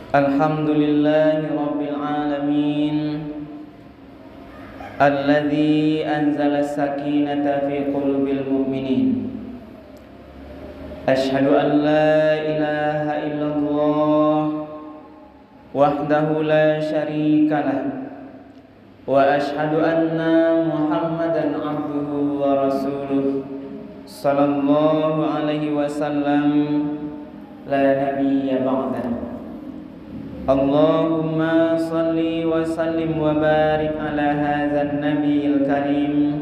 Alhamdulillahi Rabbil Alamin Alladzi anzala sakinata fi qulubil mu'minin. Ashhadu an la ilaha illallah wahdahu la syarika lah, wa ashhadu anna Muhammadan abduhu wa rasuluh sallallahu alaihi wasallam la nabiyya ba'dah. Allahumma salli wa sallim wa barik ala hadzal nabiyil karim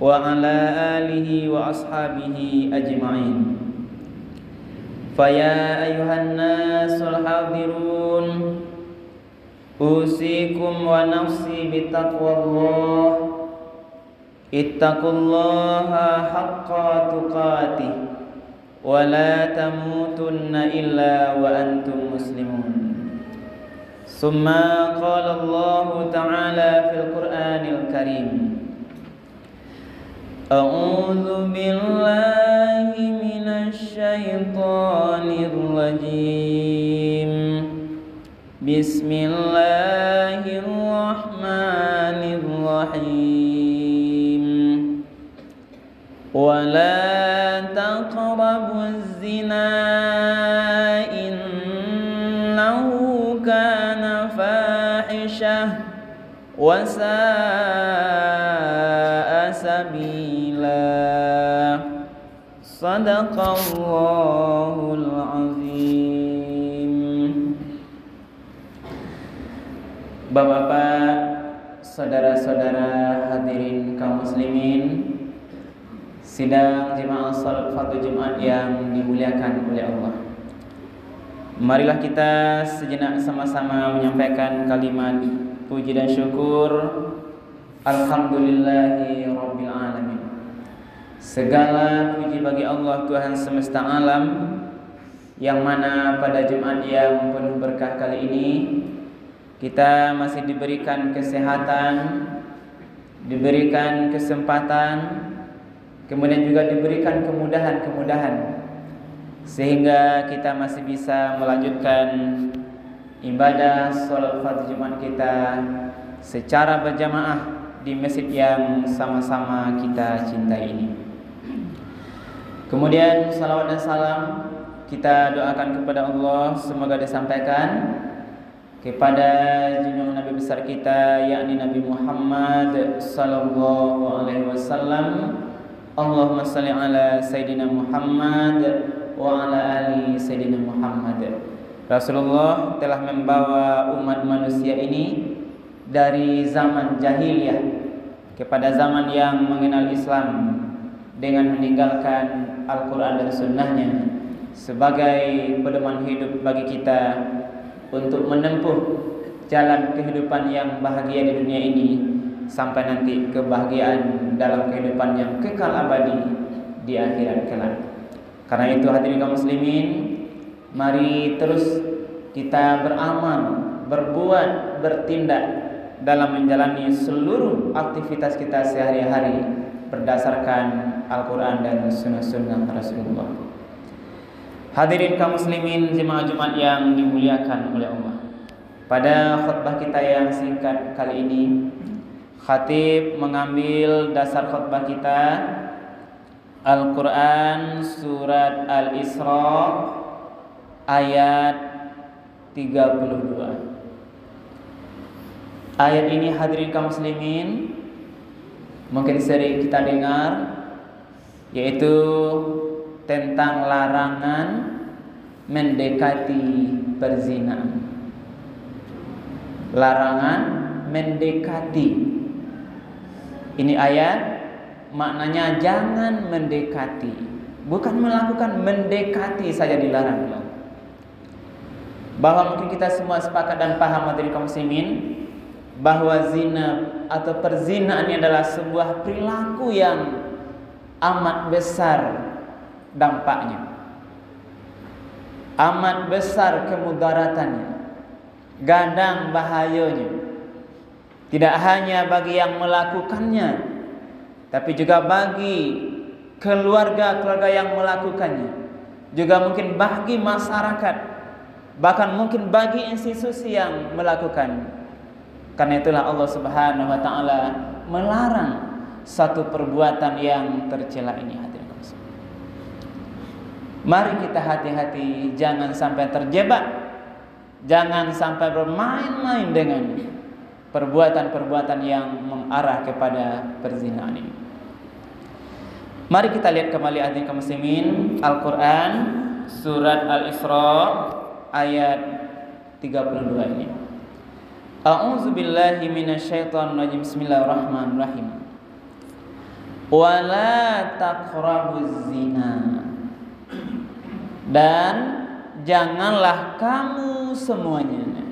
wa ala alihi wa ashabihi ajma'in. Faya ayuhan nasul hadirun, usikum wa nafsi bitaqwallah. Ittaqullaha haqqa tuqatih wa la tamutunna illa wa antum muslimun. Summa qala Allah ta'ala fil Qur'anil Karim, A'udzu billahi minasy syaithanir rajim. Bismillahirrahmanirrahim. Wa la taqrabuz zina innahu kana fahishah wa sa'a sabila. Sadaqallahul azim. Bapak-bapak, saudara-saudara hadirin kaum muslimin, sidang jemaah salat fardu Jumat yang dimuliakan oleh Allah. Marilah kita sejenak sama-sama menyampaikan kalimat puji dan syukur. Alhamdulillahi Rabbil Alamin. Segala puji bagi Allah Tuhan semesta alam, yang mana pada Jumat yang penuh berkah kali ini kita masih diberikan kesehatan, diberikan kesempatan, kemudian juga diberikan kemudahan-kemudahan, sehingga kita masih bisa melanjutkan ibadah sholat fardu Jumat kita secara berjamaah di masjid yang sama-sama kita cintai ini. Kemudian salawat dan salam kita doakan kepada Allah, semoga disampaikan kepada junjungan Nabi besar kita, yakni Nabi Muhammad sallallahu alaihi wasallam. Allahumma salli ala Sayyidina Muhammad wa ala ali Sayyidina Muhammad. Rasulullah telah membawa umat manusia ini dari zaman jahiliyah kepada zaman yang mengenal Islam, dengan meninggalkan Al-Quran dan Sunnahnya sebagai pedoman hidup bagi kita untuk menempuh jalan kehidupan yang bahagia di dunia ini sampai nanti kebahagiaan dalam kehidupan yang kekal abadi di akhirat kelak. Karena itu hadirin kaum muslimin, mari terus kita beramal, berbuat, bertindak dalam menjalani seluruh aktivitas kita sehari-hari berdasarkan Al-Quran dan sunnah-sunnah Rasulullah. Hadirin kaum muslimin jemaah Jumat yang dimuliakan oleh Allah, pada khutbah kita yang singkat kali ini, khatib mengambil dasar khutbah kita Al-Quran surat Al-Isra ayat 32. Ayat ini hadirin kaum muslimin mungkin sering kita dengar, yaitu tentang larangan mendekati perzinahan. Larangan mendekati. Ini ayat maknanya jangan mendekati, bukan melakukan, mendekati saja dilarang. Bahwa mungkin kita semua sepakat dan paham hadirin kaum muslimin bahwa zina atau perzinahan ini adalah sebuah perilaku yang amat besar dampaknya, amat besar kemudaratannya, gadang bahayanya. Tidak hanya bagi yang melakukannya, tapi juga bagi keluarga-keluarga yang melakukannya, juga mungkin bagi masyarakat, bahkan mungkin bagi institusi yang melakukan. Karena itulah Allah Subhanahu wa taala melarang satu perbuatan yang tercela ini. Hadirin kaum muslimin, mari kita hati-hati, jangan sampai terjebak, jangan sampai bermain-main dengan perbuatan-perbuatan yang mengarah kepada perzinahan ini. Mari kita lihat kembali hadirin kaum muslimin, Al-Qur'an surat Al-Isra ayat 32 ini. A'udzu billahi minasyaitonir rajim. Bismillahirrahmanirrahim. Wala taqrabuz zina. Dan janganlah kamu semuanya,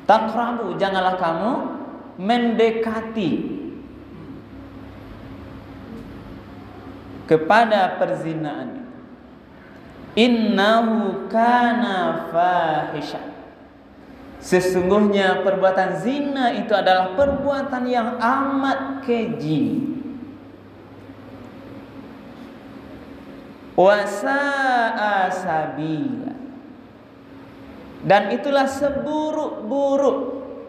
taqrabu, janganlah kamu mendekati kepada perzinahan. Innahu kana fahisha. Sesungguhnya perbuatan zina itu adalah perbuatan yang amat keji. Wa sa'a sabila. Dan itulah seburuk-buruk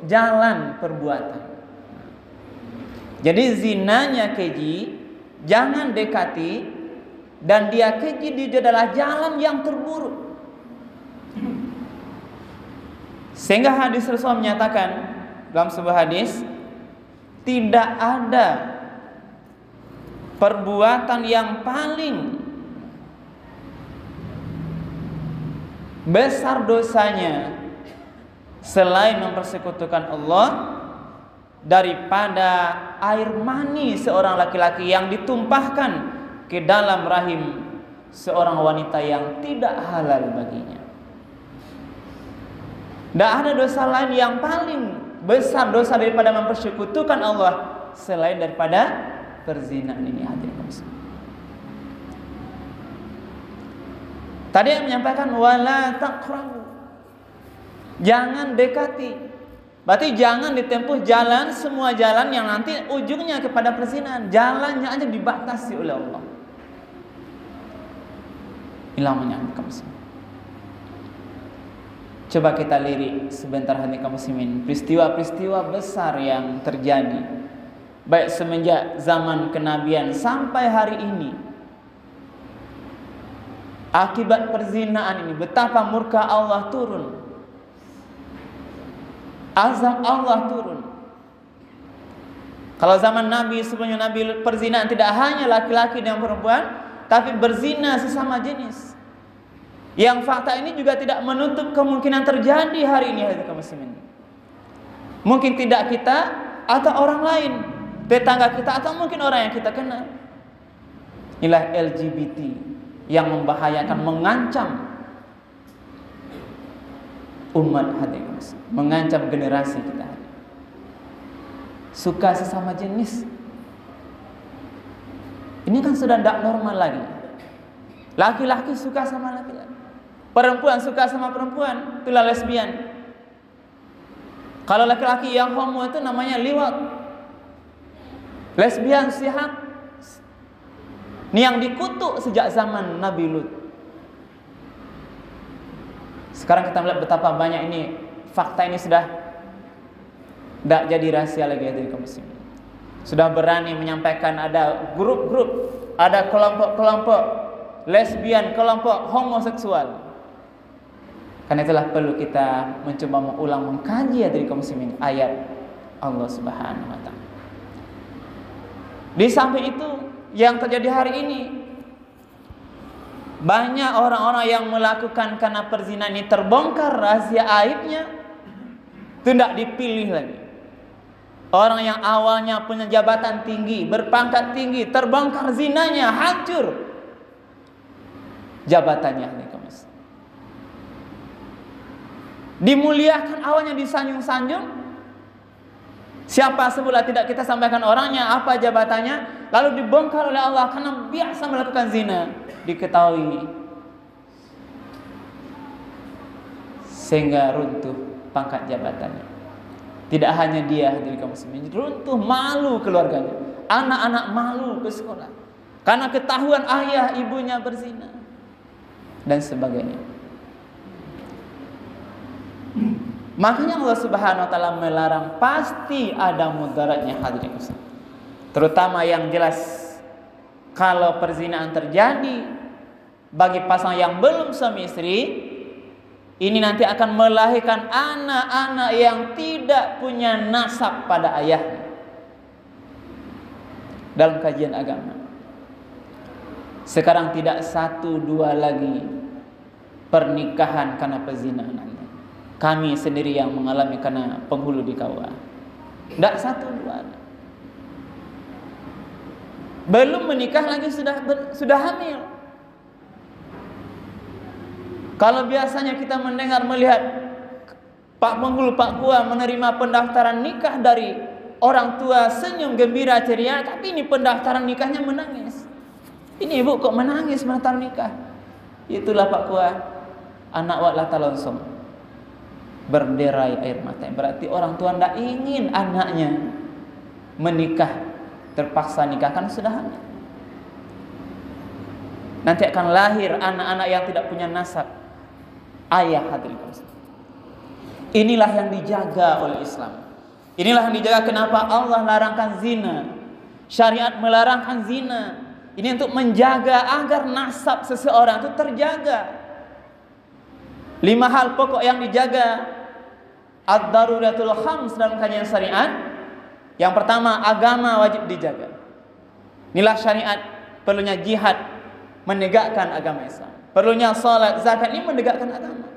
jalan perbuatan. Jadi zinanya keji, jangan dekati, dan dia keji, dia adalah jalan yang terburuk. Sehingga hadis Rasul menyatakan dalam sebuah hadis, tidak ada perbuatan yang paling besar dosanya selain mempersekutukan Allah daripada air mani seorang laki-laki yang ditumpahkan ke dalam rahim seorang wanita yang tidak halal baginya. Tidak ada dosa lain yang paling besar dosa daripada mempersekutukan Allah selain daripada perzinahan ini. Hadirin kaum. Tadi yang menyampaikan wala taqrabu, jangan dekati. Berarti jangan ditempuh jalan, semua jalan yang nanti ujungnya kepada perzinahan. Jalannya aja dibatasi oleh Allah. Ilmunya kaum muslimin. Coba kita lirik sebentar hati kaum muslimin, peristiwa-peristiwa besar yang terjadi baik semenjak zaman kenabian sampai hari ini. Akibat perzinahan ini, betapa murka Allah turun, azab Allah turun. Kalau zaman Nabi, sebelumnya Nabi, perzinahan tidak hanya laki-laki dan perempuan, tapi berzina sesama jenis. Yang fakta ini juga tidak menutup kemungkinan terjadi hari ini, hadirin kaum muslimin. Mungkin tidak kita atau orang lain, tetangga kita atau mungkin orang yang kita kenal. Inilah LGBT yang membahayakan, mengancam umat, hadirin, mengancam generasi kita. Suka sesama jenis, ini kan sudah tidak normal lagi. Laki-laki suka sama laki-laki, perempuan suka sama perempuan, itulah lesbian. Kalau laki-laki yang homo itu namanya liwat. Lesbian, sihab, ini yang dikutuk sejak zaman Nabi Lut. Sekarang kita melihat betapa banyak ini, fakta ini sudah tidak jadi rahasia lagi, hadirin kaum muslimin. Sudah berani menyampaikan ada grup-grup, ada kelompok-kelompok lesbian, kelompok homoseksual. Karena itulah perlu kita mencoba mengulang, mengkaji, hadirin kaum muslimin, ayat Allah Subhanahu wa taala. Di samping itu, yang terjadi hari ini, banyak orang-orang yang melakukan karena perzinahan ini terbongkar rahasia aibnya, tidak dipilih lagi. Orang yang awalnya punya jabatan tinggi, berpangkat tinggi, terbongkar zinanya, hancur jabatannya. Dimuliakan awalnya, disanjung-sanjung. Siapa semula tidak kita sampaikan orangnya, apa jabatannya, lalu dibongkar oleh Allah karena biasa melakukan zina, diketahui, sehingga runtuh pangkat jabatannya. Tidak hanya dia, hadirin kaum muslimin, runtuh, malu keluarganya, anak-anak malu ke sekolah karena ketahuan ayah ibunya berzina dan sebagainya. Makanya Allah Subhanahu wa taala melarang, pasti ada mudaratnya hadirin. Terutama yang jelas kalau perzinahan terjadi bagi pasangan yang belum suami istri, ini nanti akan melahirkan anak-anak yang tidak punya nasab pada ayahnya. Dalam kajian agama sekarang tidak 1-2 lagi pernikahan karena perzinahan. Kami sendiri yang mengalami karena penghulu di KUA. Tidak 1-2. Belum menikah lagi sudah hamil. Kalau biasanya kita mendengar melihat Pak penghulu, Pak KUA menerima pendaftaran nikah dari orang tua senyum gembira ceria, tapi ini pendaftaran nikahnya menangis. Ini ibu kok menangis pendaftaran nikah? Itulah Pak KUA, anak wak lata longsong, berderai air mata. Berarti orang tua tidak ingin anaknya menikah, terpaksa nikah karena sudah hamil. Nanti akan lahir anak-anak yang tidak punya nasab ayah. Hadirin, inilah yang dijaga oleh Islam. Inilah yang dijaga. Kenapa Allah larangkan zina, syariat melarangkan zina. Ini untuk menjaga agar nasab seseorang itu terjaga. 5 hal pokok yang dijaga, ad-daruratul khams dalam kajian syariat. Yang pertama, agama wajib dijaga. Inilah syariat, perlunya jihad menegakkan agama Islam, perlunya salat, zakat, ini menegakkan agama.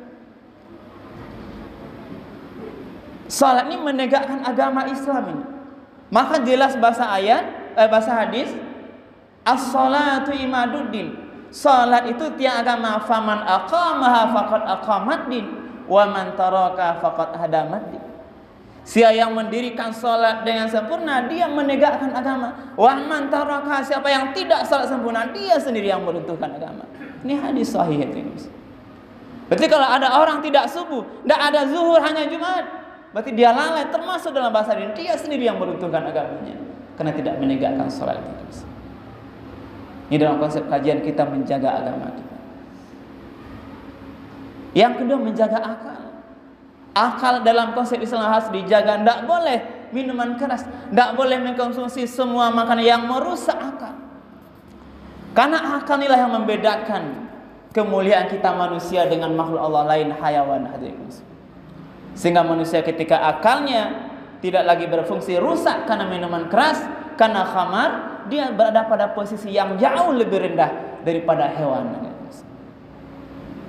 Salat ini menegakkan agama Islam ini. Maka jelas bahasa hadis, as-salatu imaduddin. Salat itu tiang agama. Faman aqamaha faqad aqamaddin wa man taraka faqad hadamaddin. Siapa yang mendirikan salat dengan sempurna, dia menegakkan agama. Wa man taraka, siapa yang tidak salat sempurna, dia sendiri yang meruntuhkan agama. Ini hadis sahih itu. Berarti kalau ada orang tidak subuh, tidak ada zuhur, hanya Jumat, berarti dia lalai, termasuk dalam bahasa ini, dia sendiri yang meruntuhkan agamanya karena tidak menegakkan salat itu. Ini dalam konsep kajian kita menjaga agama kita. Yang kedua, menjaga akal. Akal dalam konsep Islam harus dijaga. Tidak boleh minuman keras, tidak boleh mengkonsumsi semua makanan yang merusak akal. Karena akal inilah yang membedakan kemuliaan kita manusia dengan makhluk Allah lain, hayawan. Sehingga manusia ketika akalnya tidak lagi berfungsi, rusak karena minuman keras, karena khamar, dia berada pada posisi yang jauh lebih rendah daripada hewan.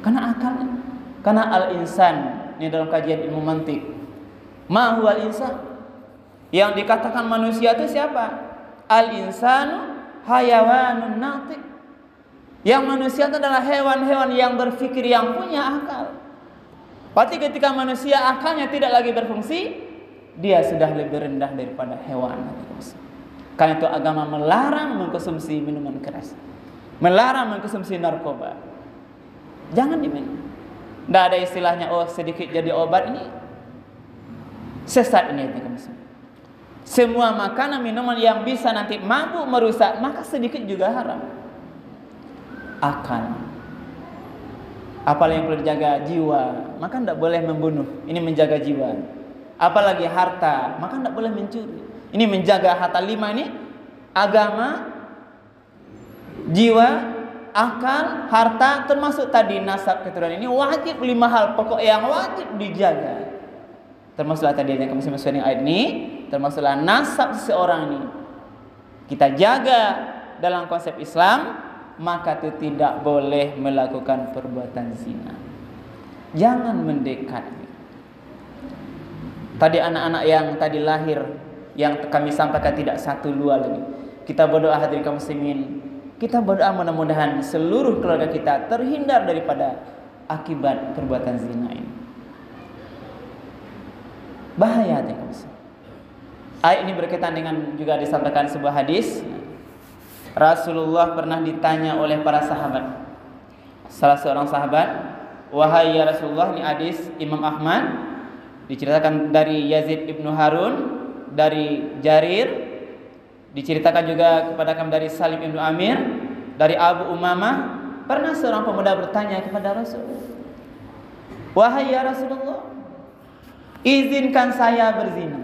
Karena akalnya. Karena al-insan, ini dalam kajian ilmu mantik, ma huwal insan, yang dikatakan manusia itu siapa? Al-insanu hayawanun natiq. Yang manusia itu adalah hewan-hewan yang berfikir, yang punya akal. Berarti ketika manusia akalnya tidak lagi berfungsi, dia sudah lebih rendah daripada hewan. Karena itu agama melarang mengkonsumsi minuman keras, melarang mengkonsumsi narkoba. Jangan diminum. Tidak ada istilahnya, oh sedikit jadi obat, ini sesat ini. Semua makanan minuman yang bisa nanti mabuk, merusak, maka sedikit juga haram. Akal, apalagi yang perlu dijaga, jiwa, maka tidak boleh membunuh, ini menjaga jiwa. Apalagi harta, maka tidak boleh mencuri, ini menjaga harta. 5 ini, agama, jiwa, akal, harta, termasuk tadi nasab keturunan. Ini wajib 5 hal pokok yang wajib dijaga. Termasuklah tadi yang kami sebutkan ayat ini, termasuklah nasab seseorang ini kita jaga dalam konsep Islam, maka itu tidak boleh melakukan perbuatan zina. Jangan mendekat. Tadi anak-anak yang tadi lahir, yang kami sampaikan tidak 1-2 lagi. Kita berdoa hadirin kaum muslimin, kita berdoa mudah-mudahan seluruh keluarga kita terhindar daripada akibat perbuatan zina ini. Bahaya hadirin kaum muslimin. Ayat ini berkaitan dengan juga disampaikan sebuah hadis. Rasulullah pernah ditanya oleh para sahabat. Salah seorang sahabat, wahai ya Rasulullah, ini hadis Imam Ahmad, diceritakan dari Yazid ibnu Harun, dari Jarir, diceritakan juga kepada kami dari Salim ibnu Amir, dari Abu Umamah. Pernah seorang pemuda bertanya kepada Rasul, wahai ya Rasulullah, izinkan saya berzina.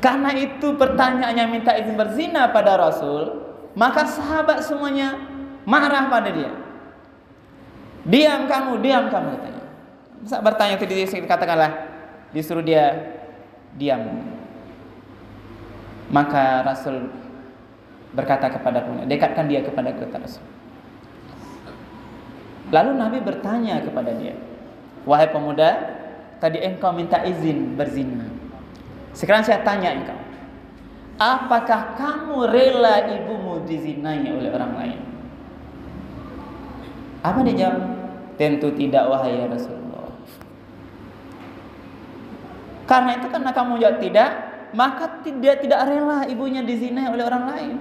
Karena itu pertanyaannya minta izin berzina pada Rasul, maka sahabat semuanya marah pada dia. Diam kamu katanya. Masa bertanya itu dikatakanlah disuruh dia diam. Maka Rasul berkata kepada pemuda, dekatkan dia kepada kota Rasul. Lalu Nabi bertanya kepada dia, wahai pemuda, tadi engkau minta izin berzina. Sekarang saya tanya engkau, apakah kamu rela ibumu dizinai oleh orang lain? Apa dia jawab? Tentu tidak, wahai ya Rasulullah. Karena itu, karena kamu jawab tidak, maka tidak rela ibunya dizinai oleh orang lain.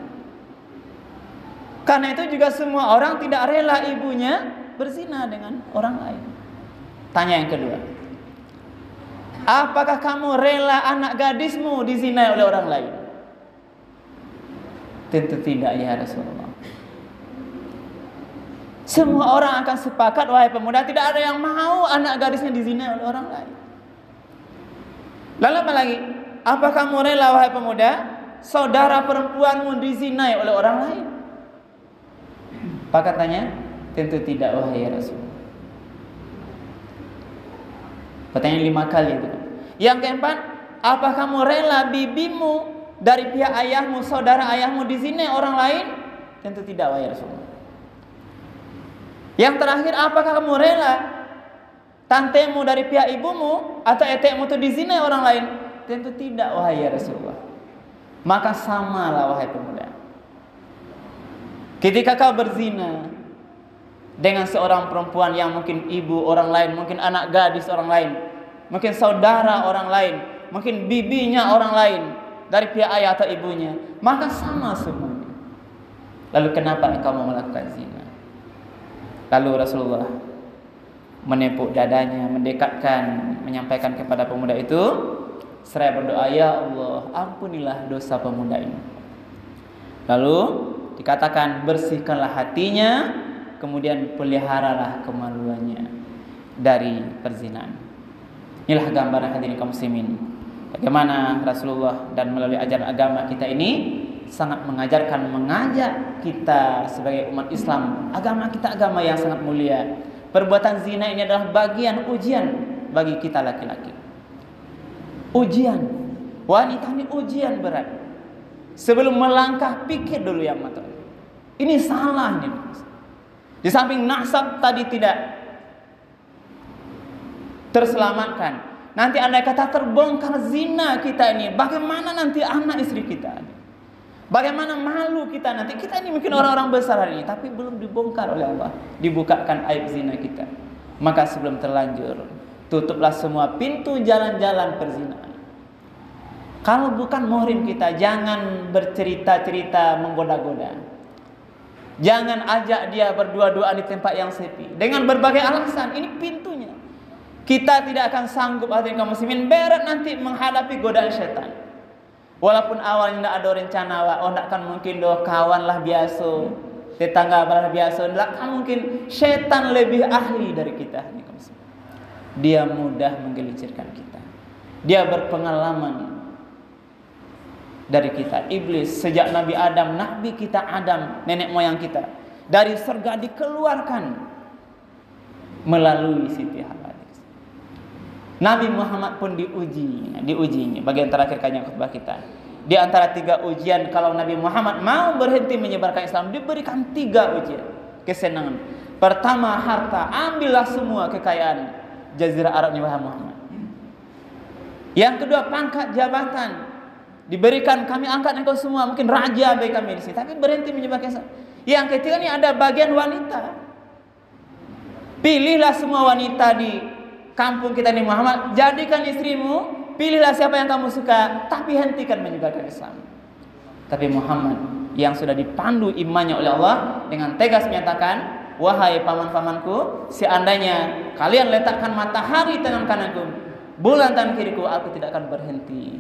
Karena itu juga semua orang tidak rela ibunya berzina dengan orang lain. Tanya yang kedua, apakah kamu rela anak gadismu dizinai oleh orang lain? Tentu tidak ya Rasulullah. Semua orang akan sepakat, wahai pemuda, tidak ada yang mau anak gadisnya dizinai oleh orang lain. Lalu apa lagi? Apa kamu rela, wahai pemuda, saudara perempuanmu dizinai oleh orang lain? Apa katanya? Tentu tidak, wahai Rasul. Pertanyaan 5 kali itu. Yang keempat, apa kamu rela bibimu dari pihak ayahmu, saudara ayahmu dizinai orang lain? Tentu tidak, wahai Rasul. Yang terakhir, apakah kamu rela tantemu dari pihak ibumu atau etekmu itu dizinai orang lain? Tentu tidak, wahai Rasulullah. Maka samalah, wahai pemuda. Ketika kau berzina dengan seorang perempuan yang mungkin ibu orang lain, mungkin anak gadis orang lain, mungkin saudara orang lain, mungkin bibinya orang lain dari pihak ayah atau ibunya, maka sama semuanya. Lalu kenapa engkau mau melakukan zina? Lalu Rasulullah menepuk dadanya, mendekatkan, menyampaikan kepada pemuda itu, seraya berdoa, ya Allah, ampunilah dosa pemuda ini. Lalu dikatakan, bersihkanlah hatinya, kemudian peliharalah kemaluannya dari perzinahan. Inilah gambaran hadirin kaum muslimin, bagaimana Rasulullah dan melalui ajaran agama kita ini sangat mengajarkan, mengajak kita sebagai umat Islam. Agama kita agama yang sangat mulia. Perbuatan zina ini adalah bagian ujian bagi kita laki-laki. Ujian. Wanita ini ujian berat. Sebelum melangkah, pikir dulu yang matang. Ini salah ini. Di samping nasab tadi tidak terselamatkan, nanti andai kata terbongkar zina kita ini, bagaimana nanti anak istri kita? Bagaimana malu kita nanti? Kita ini mungkin orang-orang besar hari ini, tapi belum dibongkar oleh Allah, dibukakan aib zina kita. Maka sebelum terlanjur, tutuplah semua pintu jalan-jalan perzinahan. Kalau bukan muhrim kita, jangan bercerita-cerita menggoda-goda. Jangan ajak dia berdua-duaan di tempat yang sepi dengan berbagai alasan. Ini pintunya. Kita tidak akan sanggup, hadirin kaum muslimin, berat nanti menghadapi godaan syaitan. Walaupun awalnya tidak ada rencana, tidak akan mungkin kawan lah biasa, tetangga lah biasa, tidak akan mungkin. Syaitan lebih ahli dari kita. Dia mudah menggelincirkan kita. Dia berpengalaman dari kita. Iblis sejak Nabi Adam, Nabi kita Adam, nenek moyang kita, dari surga dikeluarkan melalui Siti Hawa. Nabi Muhammad pun diuji. Bagian terakhir kayaknya khutbah kita. Di antara 3 ujian, kalau Nabi Muhammad mau berhenti menyebarkan Islam, diberikan 3 ujian kesenangan. Pertama, harta, ambillah semua kekayaan Jazirah Arab Muhammad. Yang kedua, pangkat jabatan, diberikan, kami angkat engkau semua, mungkin raja bagi kami di sini, tapi berhenti menyebarkan Islam. Yang ketiga ini ada bagian wanita. Pilihlah semua wanita di kampung kita ini Muhammad, jadikan istrimu, pilihlah siapa yang kamu suka, tapi hentikan menyebarkan Islam. Tapi Muhammad yang sudah dipandu imannya oleh Allah dengan tegas menyatakan, wahai paman-pamanku, seandainya kalian letakkan matahari tangan kananku, bulan tangan kiriku, aku tidak akan berhenti.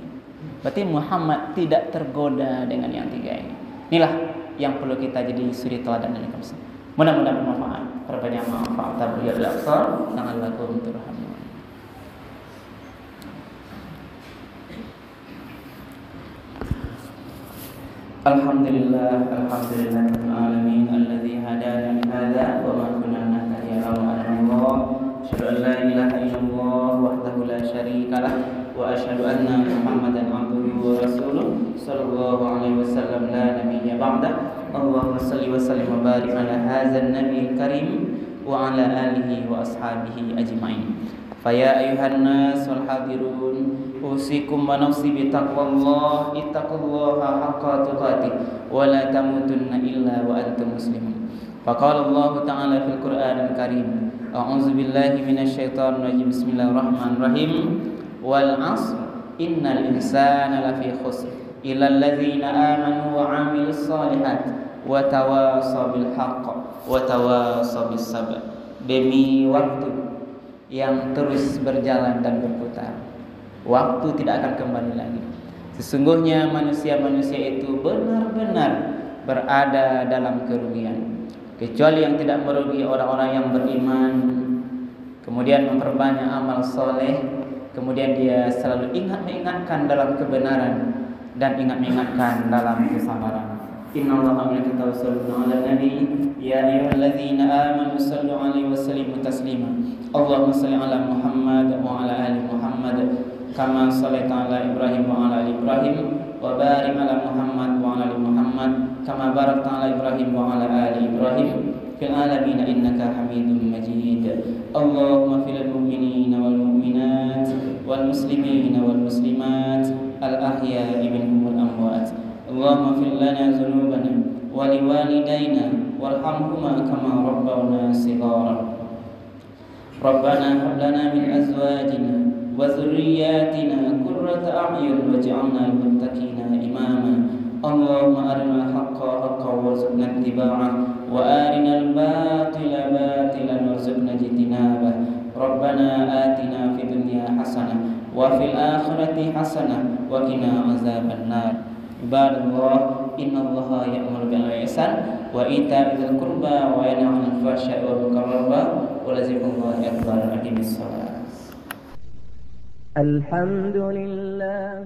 Berarti Muhammad tidak tergoda dengan yang 3 ini. Inilah yang perlu kita jadi suri teladan dari kaum muslimin. Mudah-mudahan bermanfaat. Perbanyak manfaat tabriyal aqsar la'allakum turhamun. Alhamdulillah rabbil alamin alladzi hadana li hadza wa ma kunna nahtadiya laula an Allah. Asyhadu an la ilaha illallah wahdahu la syarika lah wa asyhadu anna Muhammadan abduhu wa rasuluh sallallahu alaihi wasallam la nabiyya ba'da. Allahumma shalli wa sallim wa barik ala hadzal nabiyil karim wa ala alihi wa ashabihi ajmain. Faya ayuhan nas wal hadirun usikum wa nafsi bi taqwallah ittaqullaha haqqa tuqatih wa la tamutunna illa wa antum muslimun. Faqala Allah ta'ala fil Qur'anil Karim a'udzu billahi minasyaitonir rajim bismillahirrahmanirrahim wal 'asr innal insana lafi khusr illa alladzina amanu wa 'amilus shalihat wa tawasaw bil haqq wa tawasaw bis sabr. Demi waktu yang terus berjalan dan berputar, waktu tidak akan kembali lagi. Sesungguhnya manusia-manusia itu benar-benar berada dalam kerugian, kecuali yang tidak merugi orang-orang yang beriman, kemudian memperbanyak amal soleh, kemudian dia selalu mengingatkan dalam kebenaran dan mengingatkan dalam kesabaran. Innallaha wa malaikatahu yusholluna 'alan nabi ya ayyuhalladzina amanu shallu 'alaihi wa sallimu taslima. Allahumma shalli 'ala Muhammad wa 'ala ali Muhammad kama shallaita 'ala Ibrahim wa 'ala ali Ibrahim wa barik 'ala Muhammad wa 'ala ali Muhammad kama barakta 'ala Ibrahim wa 'ala ali Ibrahim fil alamin innaka Hamidum Majid. Allahumma fil mu'minina wal mu'minat wal muslimina wal muslimat al ahya'i minhum wal amwat. Allahumma fir lana dzunubana wa liwalidayna warhamhuma kama rabbawna shighara. Rabbana hab lana min azwajina wa dhurriyyatina qurrata a'yun waj'alna lil muttaqina imama. Allahumma arinal haqqa haqqan warzuqna ittiba'ah wa arinal batila batilan warzuqna ijtinabah. Rabbana atina fid dunya hasanah wa fil akhirati hasanah wa qina azabannar. Ibadallah, innallaha ya'muru bil ihsan wa itaa'il qurba wa yanha 'anil fahsya'i wal munkari wa lazikrullahi akbar. Aqimis shalah. Alhamdulillah.